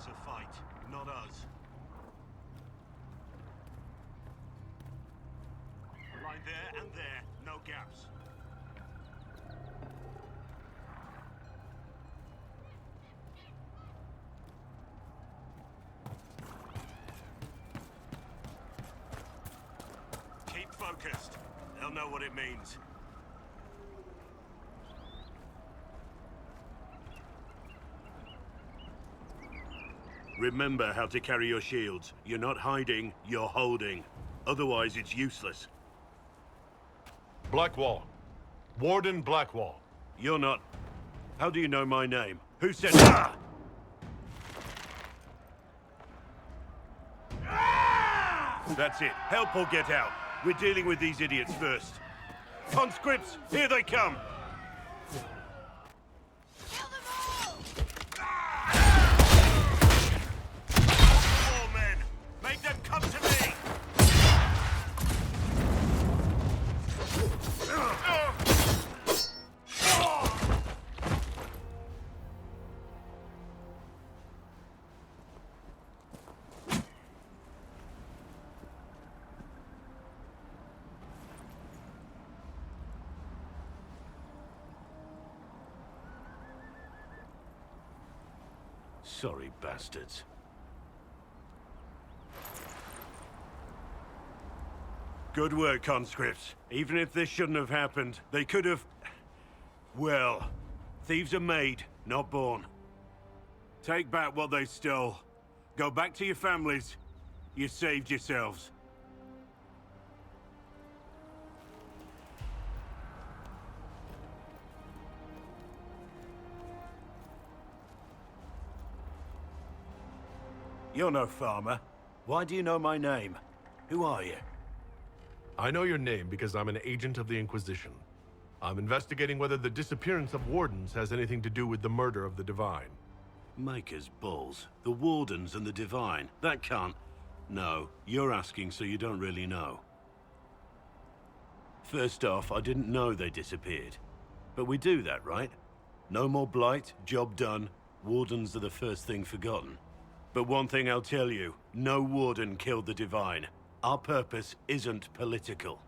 is a fight, not us. Line there and there, no gaps. Keep focused. They'll know what it means. Remember how to carry your shields. You're not hiding, you're holding. Otherwise, it's useless. Blackwall. Warden Blackwall. You're not... How do you know my name? Who said... Ah! That's it. Help or get out. We're dealing with these idiots first. Conscripts, here they come! Kill them all! All men, make them come to me! Sorry, bastards. Good work, conscripts. Even if this shouldn't have happened, they could have... Well, thieves are made, not born. Take back what they stole. Go back to your families. You saved yourselves. You're no farmer. Why do you know my name? Who are you? I know your name because I'm an agent of the Inquisition. I'm investigating whether the disappearance of wardens has anything to do with the murder of the Divine. Maker's balls. The Wardens and the Divine. That can't... No, you're asking so you don't really know. First off, I didn't know they disappeared. But we do that, right? No more blight, job done. Wardens are the first thing forgotten. But one thing I'll tell you, no Warden killed the Divine. Our purpose isn't political.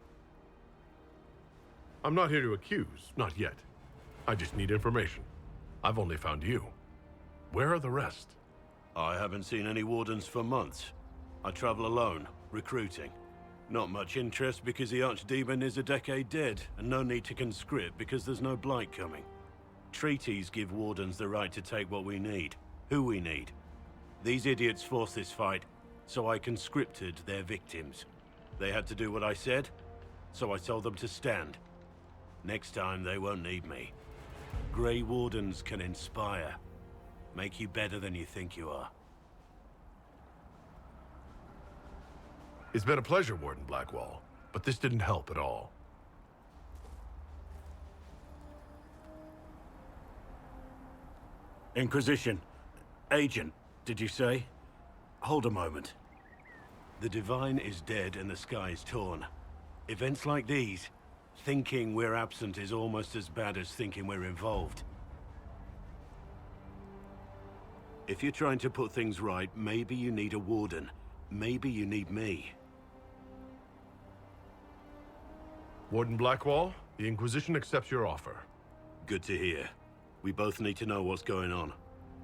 I'm not here to accuse, not yet. I just need information. I've only found you. Where are the rest? I haven't seen any Wardens for months. I travel alone, recruiting. Not much interest because the Archdemon is a decade dead, and no need to conscript because there's no blight coming. Treaties give Wardens the right to take what we need, who we need. These idiots forced this fight, so I conscripted their victims. They had to do what I said, so I told them to stand. Next time, they won't need me. Grey Wardens can inspire. Make you better than you think you are. It's been a pleasure, Warden Blackwall, but this didn't help at all. Inquisition. Agent, did you say? Hold a moment. The Divine is dead and the sky is torn. Events like these, thinking we're absent is almost as bad as thinking we're involved. If you're trying to put things right, maybe you need a Warden. Maybe you need me. Warden Blackwall, the Inquisition accepts your offer. Good to hear. We both need to know what's going on.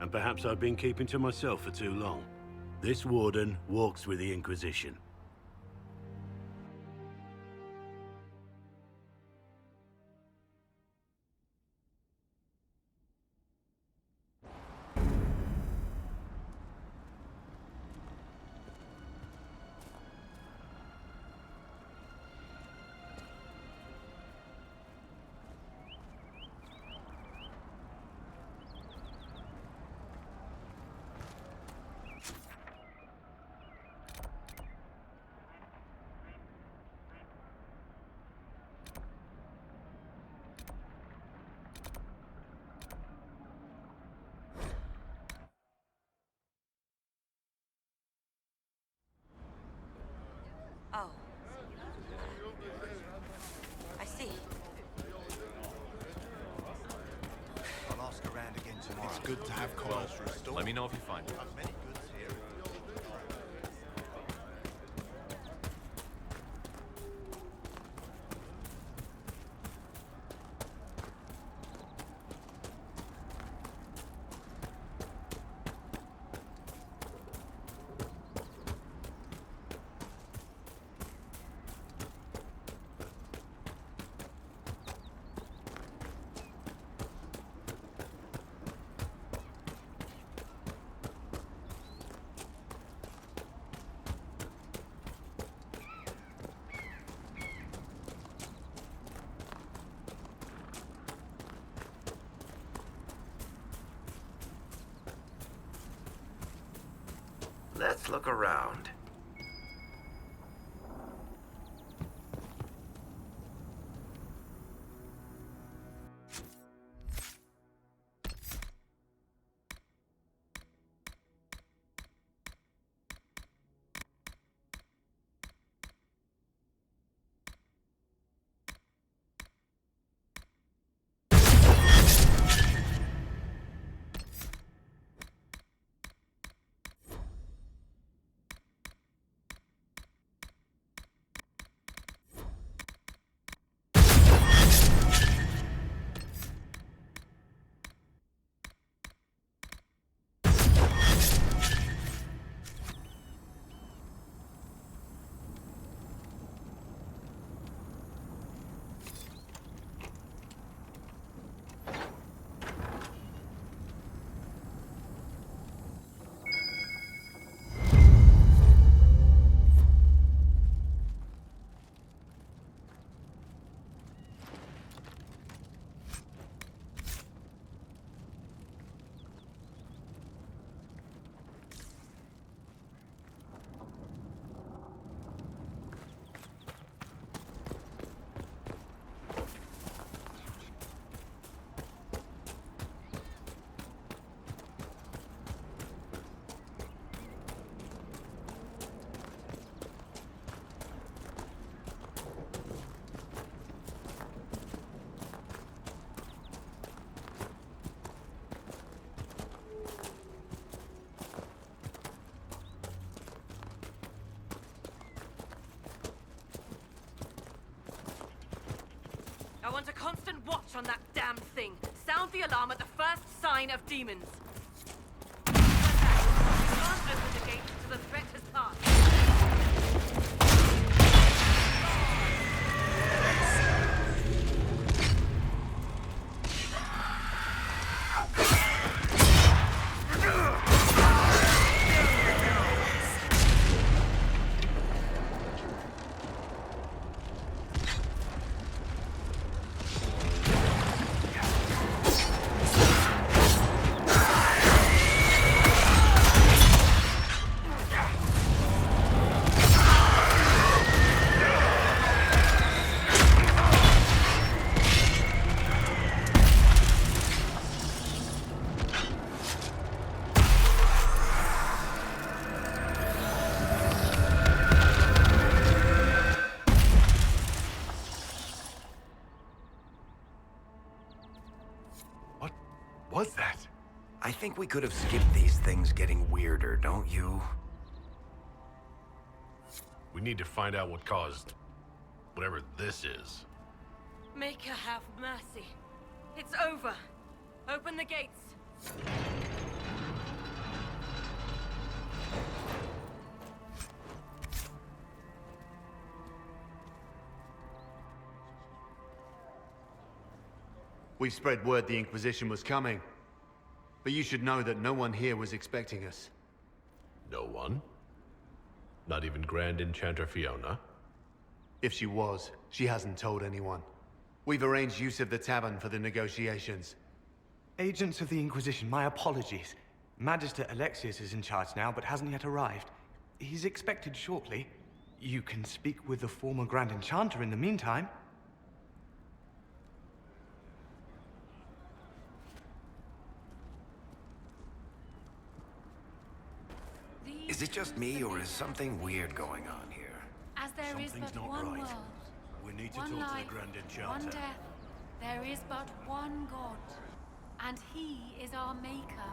And perhaps I've been keeping to myself for too long. This Warden walks with the Inquisition. Oh. I see. I'll ask around again tomorrow. It's good to have commerce restored. Let me know if you find it. Let's look around. I want a constant watch on that damn thing. Sound the alarm at the first sign of demons. We can't open the gate till the threat has passed. Was that? I think we could have skipped these things getting weirder, don't you? We need to find out what caused whatever this is. Maker have mercy. It's over. Open the gates. We spread word the Inquisition was coming. But you should know that no one here was expecting us. No one? Not even Grand Enchanter Fiona? If she was, she hasn't told anyone. We've arranged use of the tavern for the negotiations. Agents of the Inquisition, my apologies. Magister Alexius is in charge now, but hasn't yet arrived. He's expected shortly. You can speak with the former Grand Enchanter in the meantime. Is it just me, or is something weird going on here? As there is Something's but not one right. world, We need to one talk to life, the Grand Enchanter. one death, there is but one God, and He is our Maker.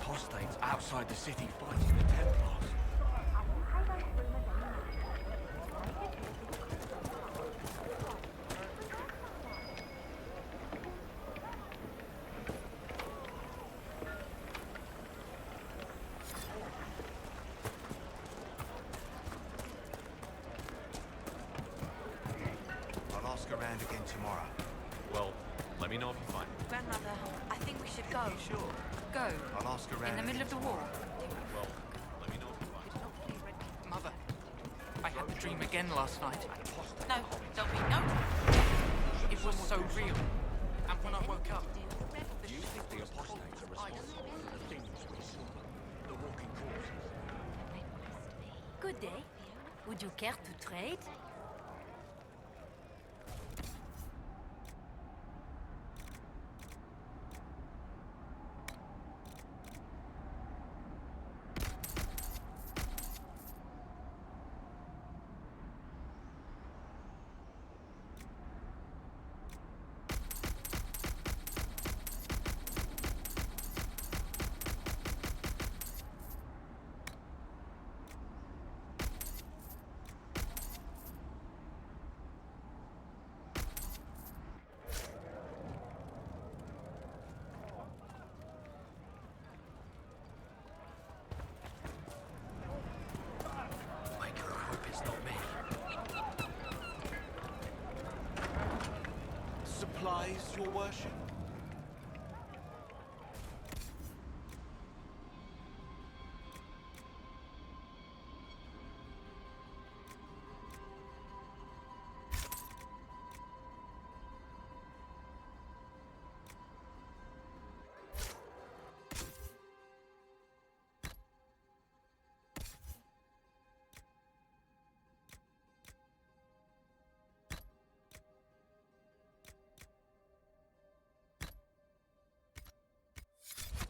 apostates outside the city fighting the Templars. I'll ask around again tomorrow. Well, let me know if you find it. Grandmother, I think we should go. Sure. Go. I'll ask around In the middle of the war. Well, let me know if you find it. Mother, I had the dream again last night. No, Dobby, no. It was so real. And when I woke up, Do you think the apostates are responsible for the things we saw? The walking corpses? Good day. Would you care to trade? I do hope it's not me. Supplies, your worship?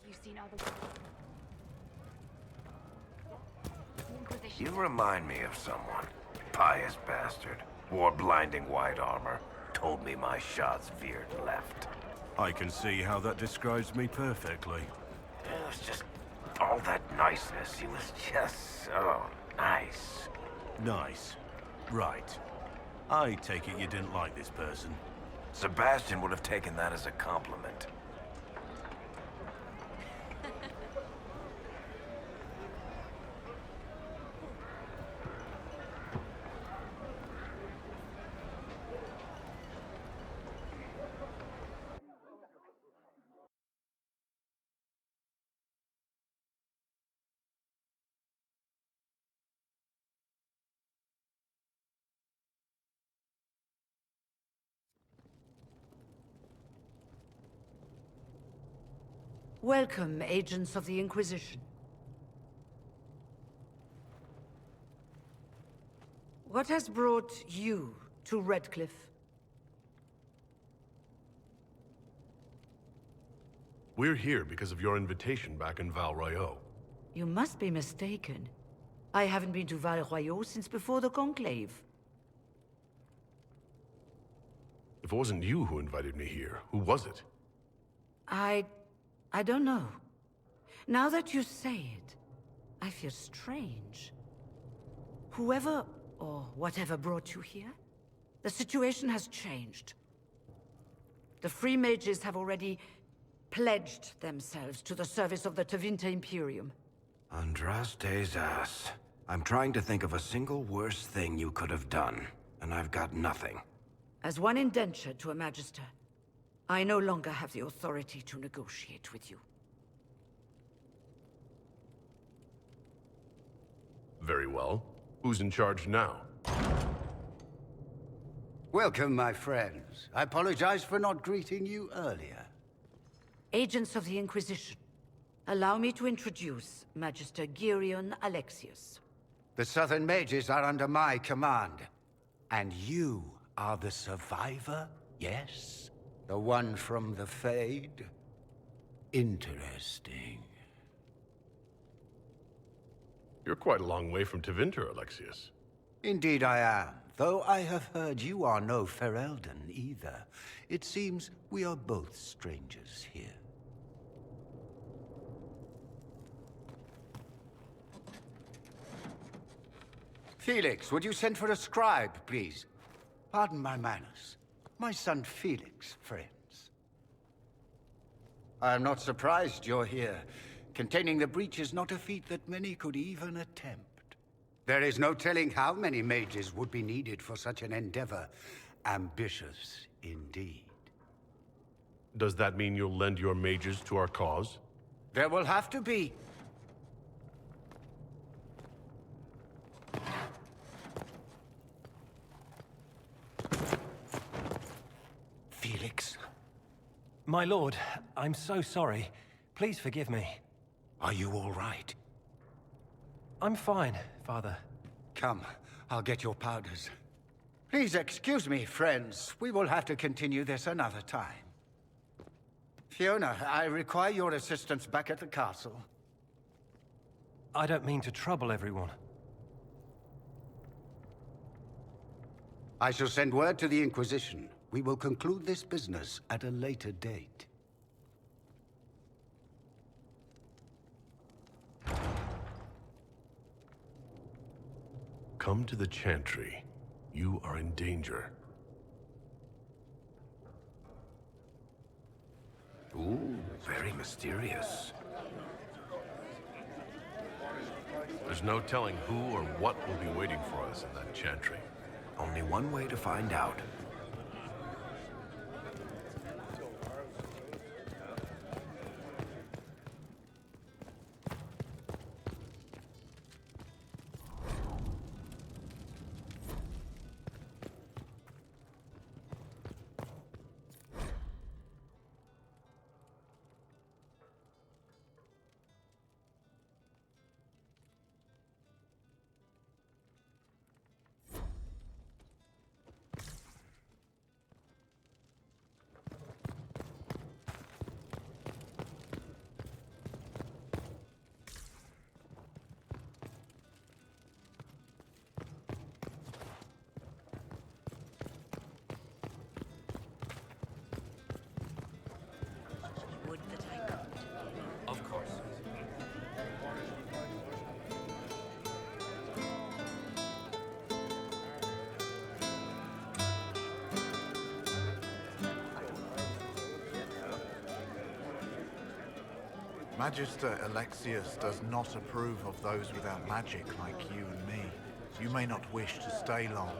You've seen other Inquisition. You remind me of someone. Pious bastard. Wore blinding white armor. Told me my shots veered left. I can see how that describes me perfectly. It was just all that niceness. He was just so nice. Nice. Right. I take it you didn't like this person. Sebastian would have taken that as a compliment. Welcome, agents of the Inquisition. What has brought you to Redcliffe? We're here because of your invitation back in Val Royeaux. You must be mistaken. I haven't been to Val Royeaux since before the Conclave. If it wasn't you who invited me here, who was it? I don't know. Now that you say it, I feel strange. Whoever or whatever brought you here, the situation has changed. The Free Mages have already pledged themselves to the service of the Tevinter Imperium. Andraste's ass. I'm trying to think of a single worse thing you could have done, and I've got nothing. As one indentured to a Magister, I no longer have the authority to negotiate with you. Very well. Who's in charge now? Welcome, my friends. I apologize for not greeting you earlier. Agents of the Inquisition, allow me to introduce Magister Girion Alexius. The Southern Mages are under my command. And you are the survivor, yes? The one from the Fade? Interesting. You're quite a long way from Tevinter, Alexius. Indeed I am, though I have heard you are no Ferelden either. It seems we are both strangers here. Felix, would you send for a scribe, please? Pardon my manners. My son Felix, friends. I am not surprised you're here. Containing the breach is not a feat that many could even attempt. There is no telling how many mages would be needed for such an endeavor. Ambitious, indeed. Does that mean you'll lend your mages to our cause? There will have to be. Felix. My lord, I'm so sorry. Please forgive me. Are you all right? I'm fine, Father. Come, I'll get your powders. Please excuse me, friends. We will have to continue this another time. Fiona, I require your assistance back at the castle. I don't mean to trouble everyone. I shall send word to the Inquisition. We will conclude this business at a later date. Come to the Chantry. You are in danger. Ooh, very mysterious. There's no telling who or what will be waiting for us in that Chantry. Only one way to find out. Of course. Magister Alexius does not approve of those without magic like you and me. You may not wish to stay long.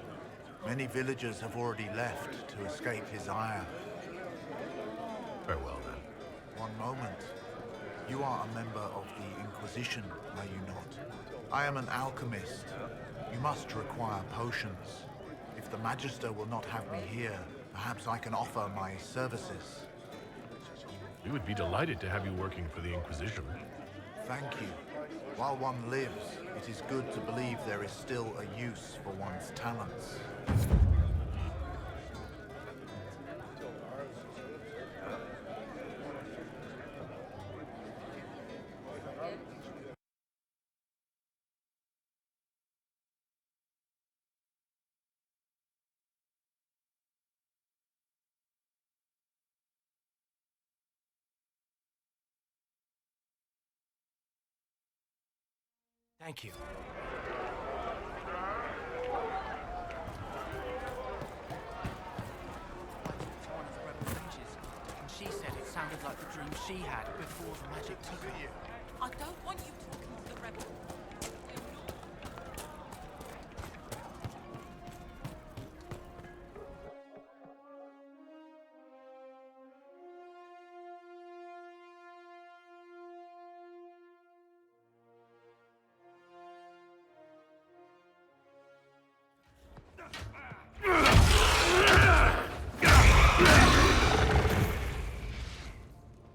Many villagers have already left to escape his ire. Farewell, then. One moment. You are a member of the Inquisition, are you not? I am an alchemist. You must require potions. If the Magister will not have me here, perhaps I can offer my services. We would be delighted to have you working for the Inquisition. Thank you. While one lives, it is good to believe there is still a use for one's talents. Thank you. And she said it sounded like the dream she had before the magic took her. I don't want you talking to the rebel.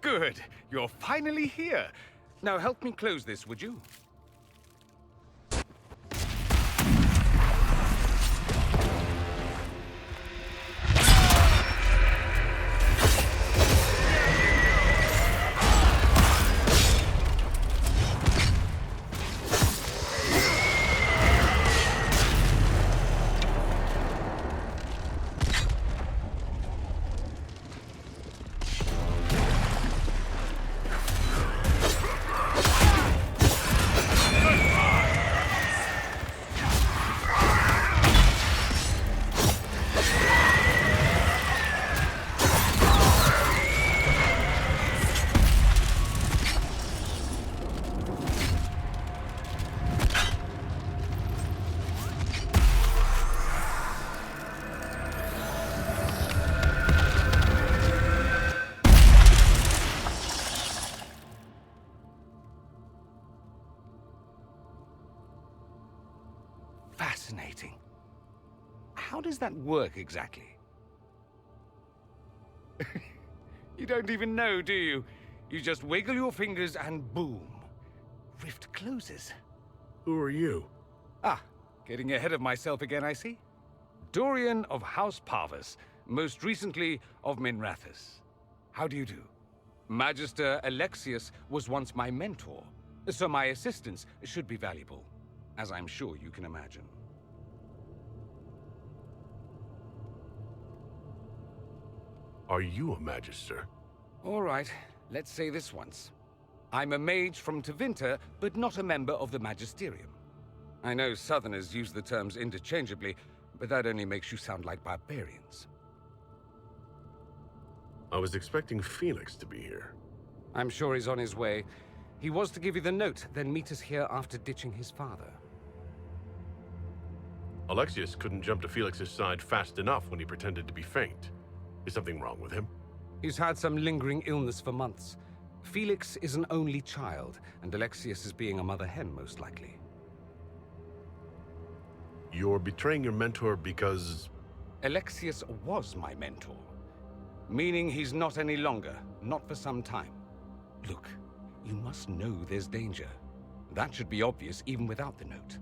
Good. You're finally here. Now help me close this, would you? Fascinating. How does that work exactly? You don't even know, do you? You just wiggle your fingers and boom. Rift closes. Who are you? Ah, getting ahead of myself again, I see. Dorian of House Parvus, most recently of Minrathous. How do you do? Magister Alexius was once my mentor, so my assistance should be valuable, as I'm sure you can imagine. Are you a Magister? All right, let's say this once. I'm a mage from Tevinter, but not a member of the Magisterium. I know Southerners use the terms interchangeably, but that only makes you sound like barbarians. I was expecting Felix to be here. I'm sure he's on his way. He was to give you the note, then meet us here after ditching his father. Alexius couldn't jump to Felix's side fast enough when he pretended to be faint. Is something wrong with him? He's had some lingering illness for months. Felix is an only child, and Alexius is being a mother hen, most likely. You're betraying your mentor because... Alexius was my mentor. Meaning he's not any longer, not for some time. Look, you must know there's danger. That should be obvious even without the note.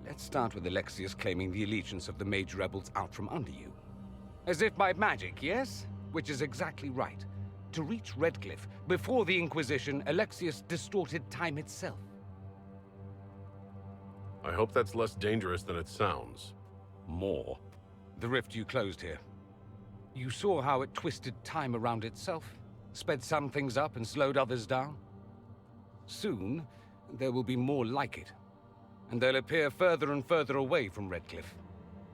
Let's start with Alexius claiming the allegiance of the mage rebels out from under you. As if by magic, yes? Which is exactly right. To reach Redcliffe, before the Inquisition, Alexius distorted time itself. I hope that's less dangerous than it sounds. More. The rift you closed here. You saw how it twisted time around itself, sped some things up and slowed others down. Soon, there will be more like it, and they'll appear further and further away from Redcliffe.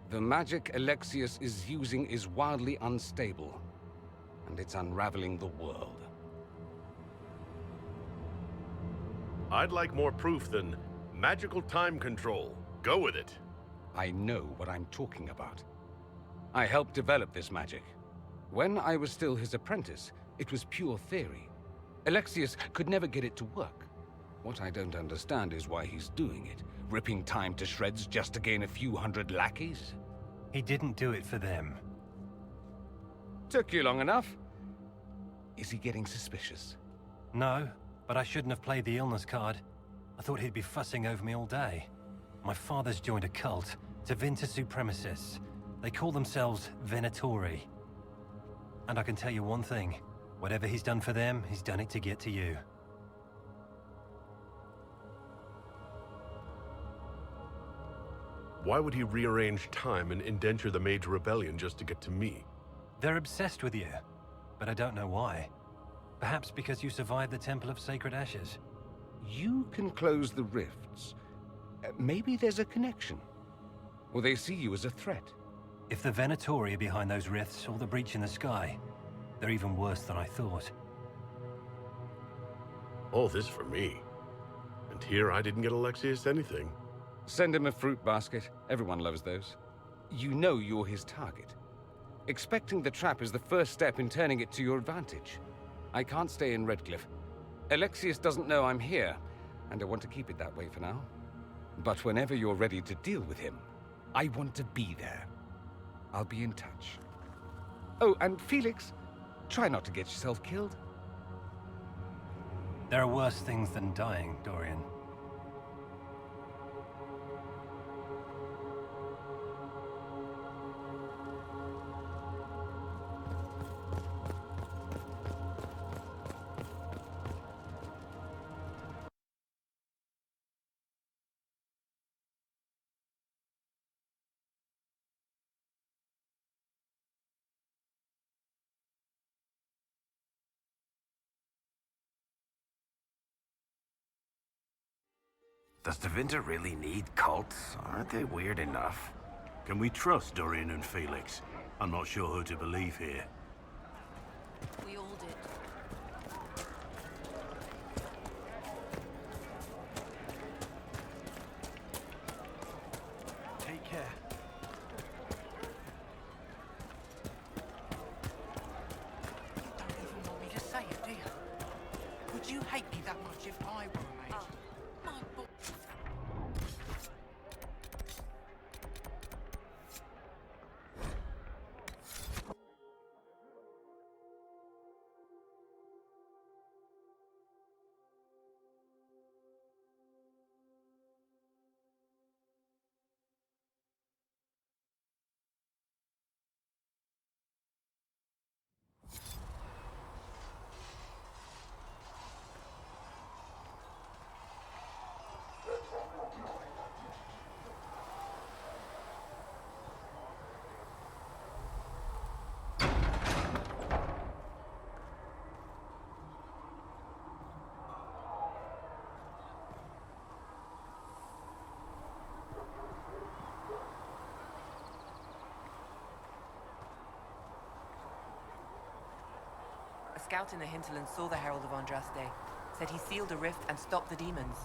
The magic Alexius is using is wildly unstable, and it's unraveling the world. I'd like more proof than magical time control. Go with it. I know what I'm talking about. I helped develop this magic. When I was still his apprentice, it was pure theory. Alexius could never get it to work. What I don't understand is why he's doing it, ripping time to shreds just to gain a few hundred lackeys. He didn't do it for them. Took you long enough. Is he getting suspicious? No, but I shouldn't have played the illness card. I thought he'd be fussing over me all day. My father's joined a cult, Tevinter Supremacists. They call themselves Venatori. And I can tell you one thing. Whatever he's done for them, he's done it to get to you. Why would he rearrange time and indenture the Mage Rebellion just to get to me? They're obsessed with you, but I don't know why. Perhaps because you survived the Temple of Sacred Ashes. You can close the rifts. Maybe there's a connection. Or they see you as a threat. If the Venatori are behind those rifts or the breach in the sky, they're even worse than I thought. All this for me. And here I didn't get Alexius anything. Send him a fruit basket. Everyone loves those. You know you're his target. Expecting the trap is the first step in turning it to your advantage. I can't stay in Redcliffe. Alexius doesn't know I'm here, and I want to keep it that way for now. But whenever you're ready to deal with him, I want to be there. I'll be in touch. Oh, and Felix, try not to get yourself killed. There are worse things than dying, Dorian. Does Tevinter really need cults? Aren't they weird enough? Can we trust Dorian and Felix? I'm not sure who to believe here. We all did. Take care. You don't even want me to say it, do you? Would you hate me that much if I were a mage? My boy. scout in the hinterland saw the Herald of Andraste. Said he sealed a rift and stopped the demons.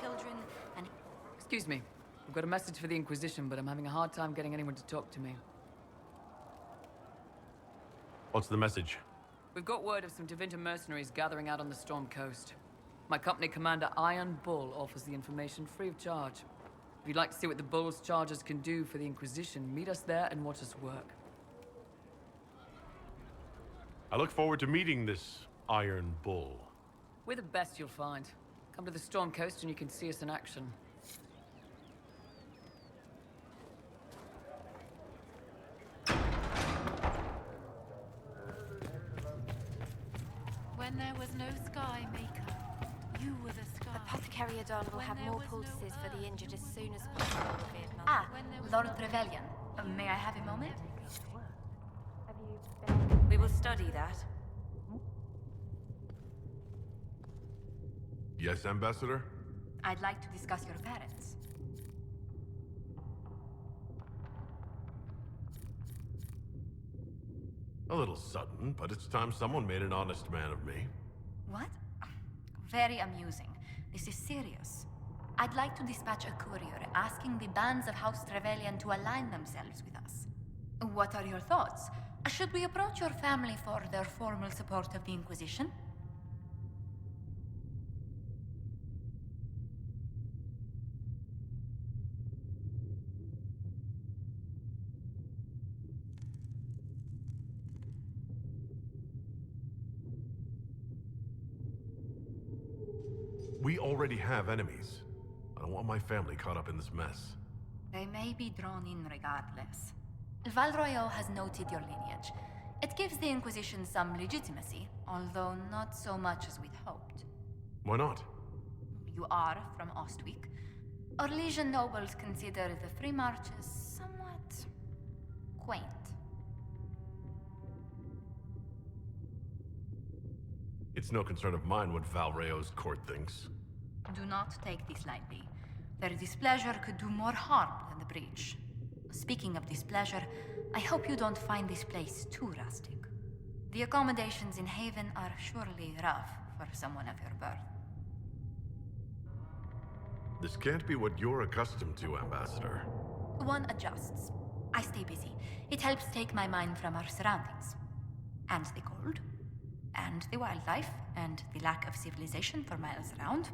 Children and... Excuse me. I've got a message for the Inquisition, but I'm having a hard time getting anyone to talk to me. What's the message? We've got word of some Tevinter mercenaries gathering out on the Storm Coast. My company commander, Iron Bull, offers the information free of charge. If you'd like to see what the Bull's charges can do for the Inquisition, meet us there and watch us work. I look forward to meeting this Iron Bull. We're the best you'll find. Come to the Storm Coast and you can see us in action. When there was no sky maker, you were the sky. Apothecary Adon will have more poultices for the injured as soon as possible. Ah, Lord Trevelyan. May I have a moment? We will study that. Yes, Ambassador? I'd like to discuss your parents. A little sudden, but it's time someone made an honest man of me. What? Very amusing. This is serious. I'd like to dispatch a courier asking the bands of House Trevelyan to align themselves with us. What are your thoughts? Should we approach your family for their formal support of the Inquisition? We already have enemies. I don't want my family caught up in this mess. They may be drawn in regardless. Valroyo has noted your lineage. It gives the Inquisition some legitimacy, although not so much as we'd hoped. Why not? You are from Ostwick. Orlesian nobles consider the Free Marches somewhat quaint. It's no concern of mine what Valreo's court thinks. Do not take this lightly. Their displeasure could do more harm than the breach. Speaking of displeasure, I hope you don't find this place too rustic. The accommodations in Haven are surely rough for someone of your birth. This can't be what you're accustomed to, Ambassador. One adjusts. I stay busy. It helps take my mind from our surroundings. And the cold. And the wildlife, and the lack of civilization for miles around.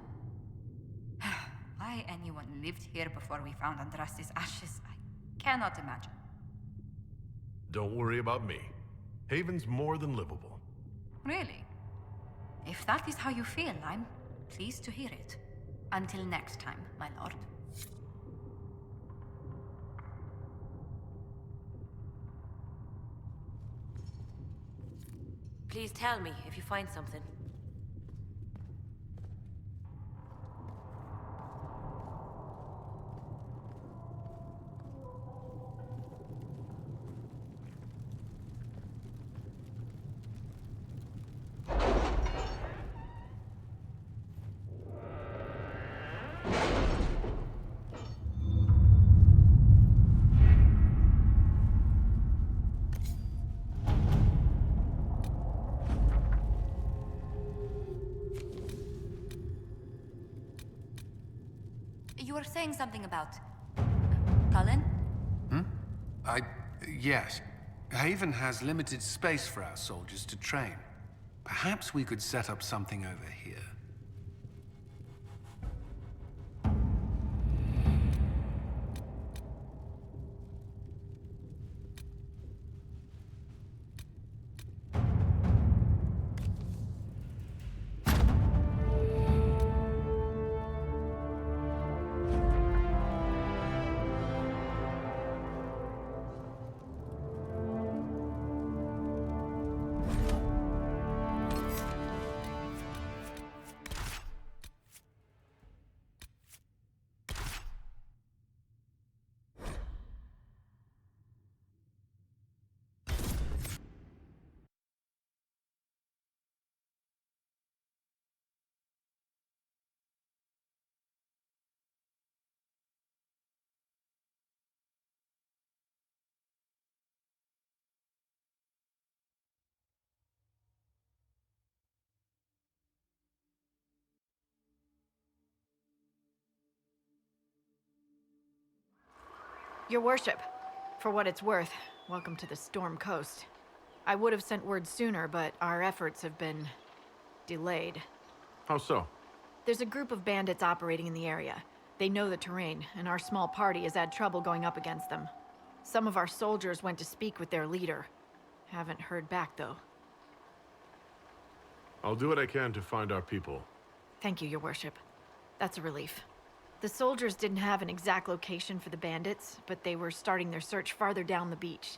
Why anyone lived here before we found Andraste's ashes, I cannot imagine. Don't worry about me. Haven's more than livable. Really? If that is how you feel, I'm pleased to hear it. Until next time, my lord. Please tell me if you find something. You were saying something about... Cullen? Yes. Haven has limited space for our soldiers to train. Perhaps we could set up something over here. Your worship, for what it's worth, welcome to the Storm Coast. I would have sent word sooner, but our efforts have been delayed. How so? There's a group of bandits operating in the area. They know the terrain, and our small party has had trouble going up against them. Some of our soldiers went to speak with their leader. Haven't heard back, though. I'll do what I can to find our people. Thank you, Your Worship. That's a relief. The soldiers didn't have an exact location for the bandits, but they were starting their search farther down the beach.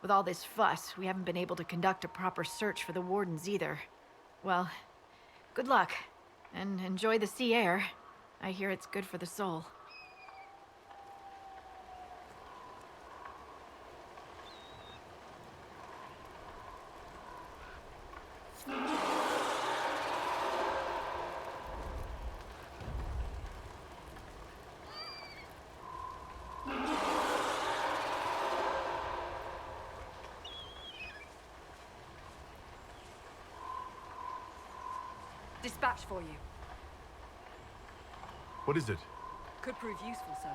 With all this fuss, we haven't been able to conduct a proper search for the wardens either. Well, good luck, and enjoy the sea air. I hear it's good for the soul. Dispatch for you. What is it? Could prove useful, sir.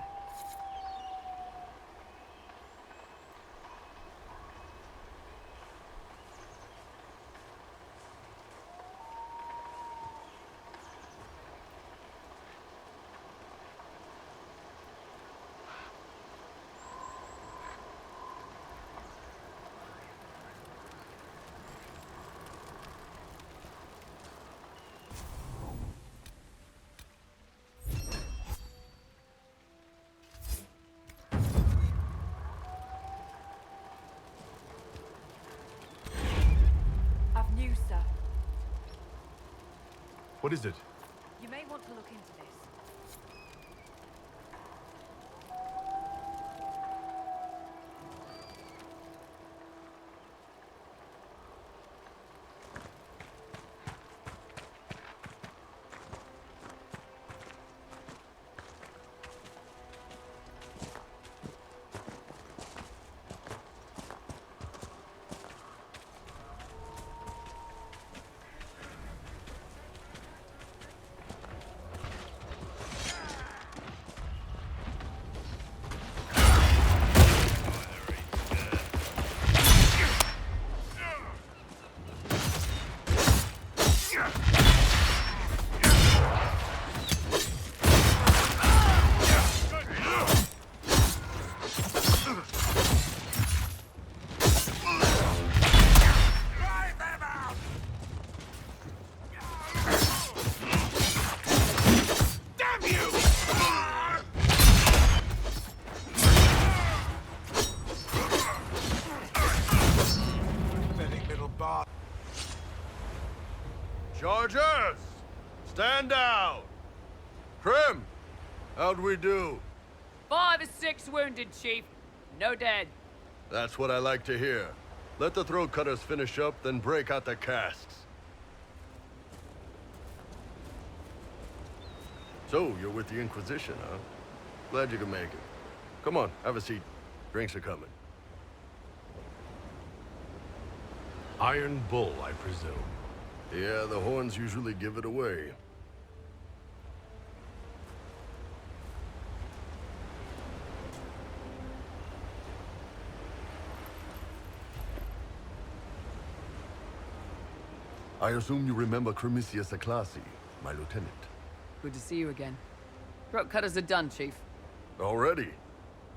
News, sir. What is it? You may want to look into this. Chargers! Stand down! Krim! How'd we do? 5 or 6 wounded, Chief. No dead. That's what I like to hear. Let the throat cutters finish up, then break out the casks. So, you're with the Inquisition, huh? Glad you could make it. Come on, have a seat. Drinks are coming. Iron Bull, I presume. Yeah, the horns usually give it away. I assume you remember Cremisius Aclassi, my lieutenant. Good to see you again. Throat cutters are done, Chief. Already?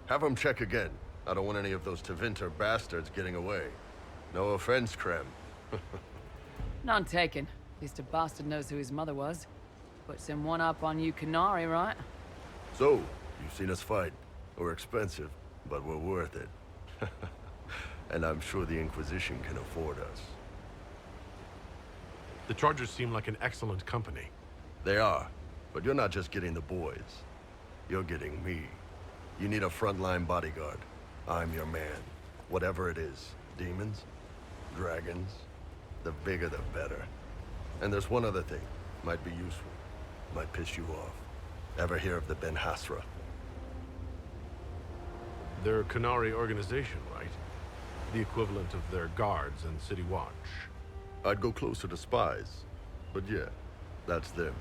Have them check again. I don't want any of those Tevinter bastards getting away. No offense, Krem. None taken. At least a bastard knows who his mother was. Puts him one up on you Canary, right? So, you've seen us fight. We're expensive, but we're worth it. And I'm sure the Inquisition can afford us. The Chargers seem like an excellent company. They are, but you're not just getting the boys. You're getting me. You need a frontline bodyguard. I'm your man. Whatever it is. Demons? Dragons? The bigger the better. And there's one other thing. Might be useful. Might piss you off. Ever hear of the Ben Hasra? They're a Canary organization, right? The equivalent of their guards and City Watch. I'd go closer to spies. But yeah, that's them.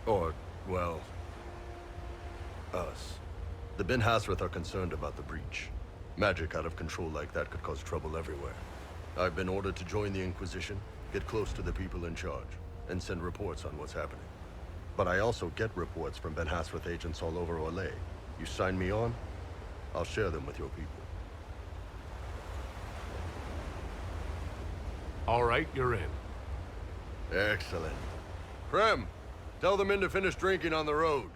Or, well, us. The Ben Hasrath are concerned about the breach. Magic out of control like that could cause trouble everywhere. I've been ordered to join the Inquisition, get close to the people in charge, and send reports on what's happening. But I also get reports from Ben Hasrath agents all over Orlais. You sign me on, I'll share them with your people. All right, you're in. Excellent. Prem, tell the men to finish drinking on the road.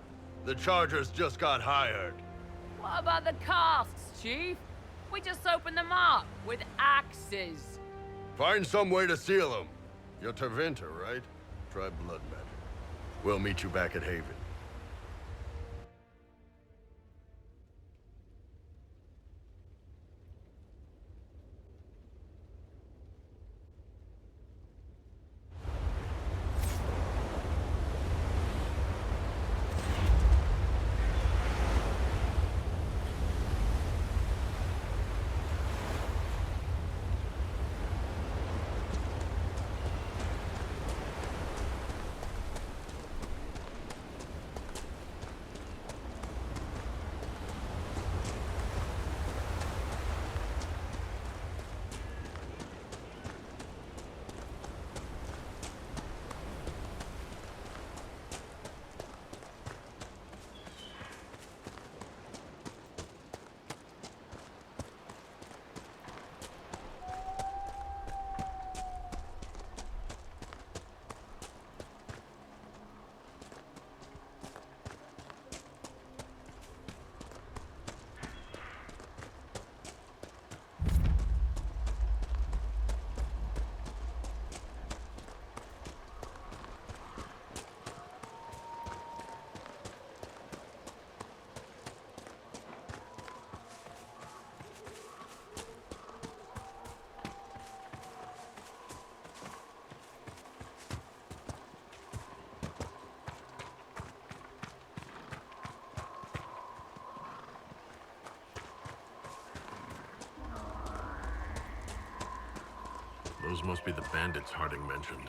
The Chargers just got hired. What about the casks, Chief? We just opened them up with axes. Find some way to seal them. You're Tevinter, right? Try blood magic. We'll meet you back at Haven. Those must be the bandits Harding mentioned.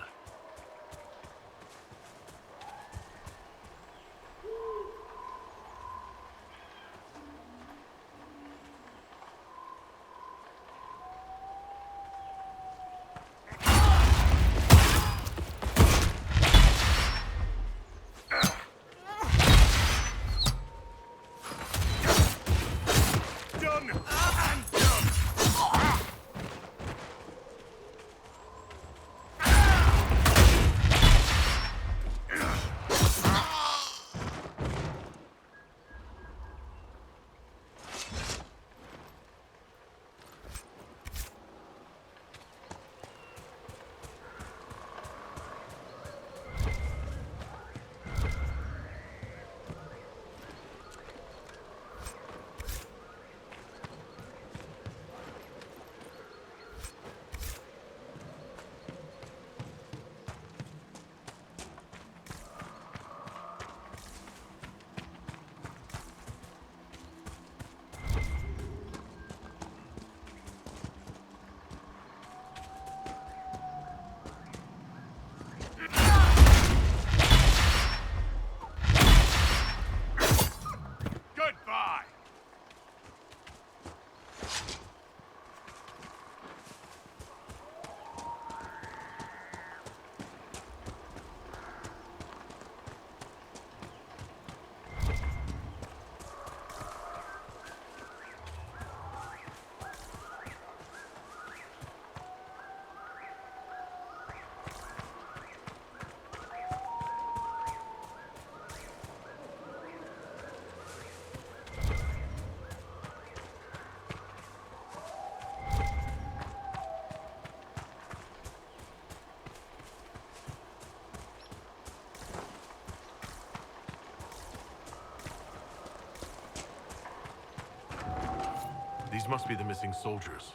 These must be the missing soldiers.